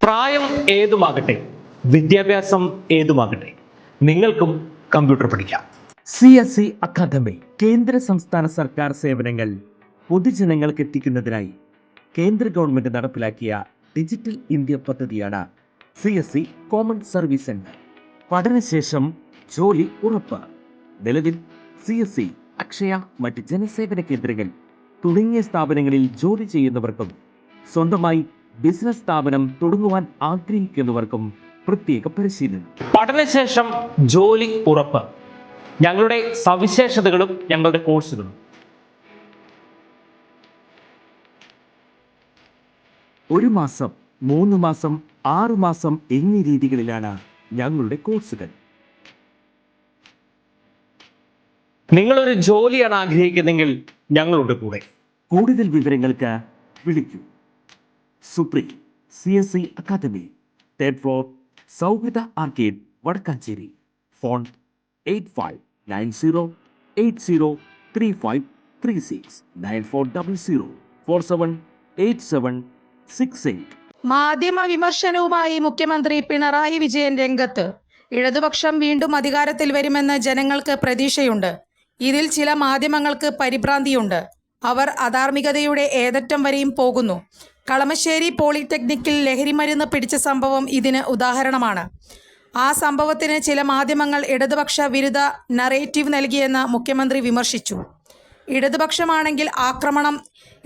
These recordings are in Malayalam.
പ്രായം ഏതുമാകട്ടെ, വിദ്യാഭ്യാസം ഏതുമാകട്ടെ, നിങ്ങൾക്കും കമ്പ്യൂട്ടർ പഠിക്കാം. CSE അക്കാദമി കേന്ദ്ര സംസ്ഥാന സർക്കാർ സേവനങ്ങൾ പൊതുജനങ്ങൾക്ക് എത്തിക്കുന്നതിനായി കേന്ദ്ര ഗവൺമെന്റ് നടപ്പിലാക്കിയ ഡിജിറ്റൽ ഇന്ത്യ പദ്ധതിയാണ് CSE കോമൺ സർവീസ് സെന്റർ. പഠനശേഷം ജോലി ഉറപ്പ്. നിലവിൽ CSE, അക്ഷയ, മറ്റ് ജനസേവന കേന്ദ്രങ്ങൾ തുടങ്ങിയ സ്ഥാപനങ്ങളിൽ ജോലി ചെയ്യുന്നവർക്കും സ്വന്തമായി ബിസിനസ് സ്ഥാപനം തുടങ്ങുവാൻ ആഗ്രഹിക്കുന്നവർക്കും പ്രത്യേക പരിശീലനം. പഠനശേഷം ജോലി ഉറപ്പ്. ഞങ്ങളുടെ സവിശേഷതകളും ഞങ്ങളുടെ കോഴ്സുകളും. ഒരു മാസം, 3 മാസം, 6 മാസം എന്നീ രീതികളിലാണ് ഞങ്ങളുടെ കോഴ്സുകൾ. നിങ്ങളൊരു ജോലിയാണ് ആഗ്രഹിക്കുന്നതെങ്കിൽ ഞങ്ങളുടെ കൂടെ. കൂടുതൽ വിവരങ്ങൾക്ക് വിളിക്കൂ. Supreme CSE academy, 3rd floor, സൗഹൃദ ആർക്കേഡ്, വടക്കാഞ്ചേരി. ഫോൺ 8590803536 9400478768. മാധ്യമ വിമർശനവുമായി മുഖ്യമന്ത്രി പിണറായി വിജയൻ രംഗത്ത്. ഇടതുപക്ഷം വീണ്ടും അധികാരത്തിൽ വരുമെന്ന് ജനങ്ങൾക്ക് പ്രതീക്ഷയുണ്ട്. ഇതിൽ ചില മാധ്യമങ്ങൾക്ക് പരിഭ്രാന്തിയുണ്ട്. അവർ അധാർമികതയുടെ ഏതറ്റം വരെയും പോകുന്നു. കളമശ്ശേരി പോളിടെക്നിക്കിൽ ലഹരിമരുന്ന് പിടിച്ച സംഭവം ഇതിന് ഉദാഹരണമാണ്. ആ സംഭവത്തിന് ചില മാധ്യമങ്ങൾ ഇടതുപക്ഷ വിരുദ്ധ നറേറ്റീവ് നൽകിയെന്ന് മുഖ്യമന്ത്രി വിമർശിച്ചു. ഇടതുപക്ഷമാണെങ്കിൽ ആക്രമണം,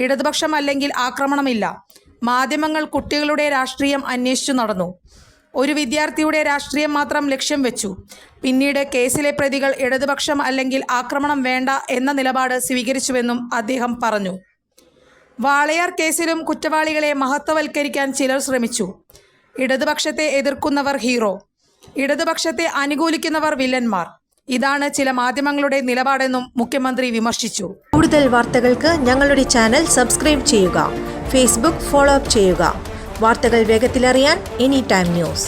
ഇടതുപക്ഷമല്ലെങ്കിൽ ആക്രമണമില്ല. മാധ്യമങ്ങൾ കുട്ടികളുടെ രാഷ്ട്രീയം അന്വേഷിച്ചു നടന്നു. ഒരു വിദ്യാർത്ഥിയുടെ രാഷ്ട്രീയം മാത്രം ലക്ഷ്യം വെച്ചു. പിന്നീട് കേസിലെ പ്രതികൾ ഇടതുപക്ഷം അല്ലെങ്കിൽ ആക്രമണം വേണ്ട എന്ന നിലപാട് സ്വീകരിച്ചുവെന്നും അദ്ദേഹം പറഞ്ഞു. വാളയാർ കേസിലും കുറ്റവാളികളെ മഹത്വവൽക്കരിക്കാൻ ചിലർ ശ്രമിച്ചു. ഇടതുപക്ഷത്തെ എതിർക്കുന്നവർ ഹീറോ, ഇടതുപക്ഷത്തെ അനുകൂലിക്കുന്നവർ വില്ലന്മാർ. ഇതാണ് ചില മാധ്യമങ്ങളുടെ നിലപാടെന്നും മുഖ്യമന്ത്രി വിമർശിച്ചു. കൂടുതൽ വാർത്തകൾക്ക് ഞങ്ങളുടെ ചാനൽ സബ്സ്ക്രൈബ് ചെയ്യുക. ഫേസ്ബുക്ക് ഫോളോ അപ്പ് ചെയ്യുക. വാർത്തകൾ വേഗത്തിലറിയാൻ Anytime News.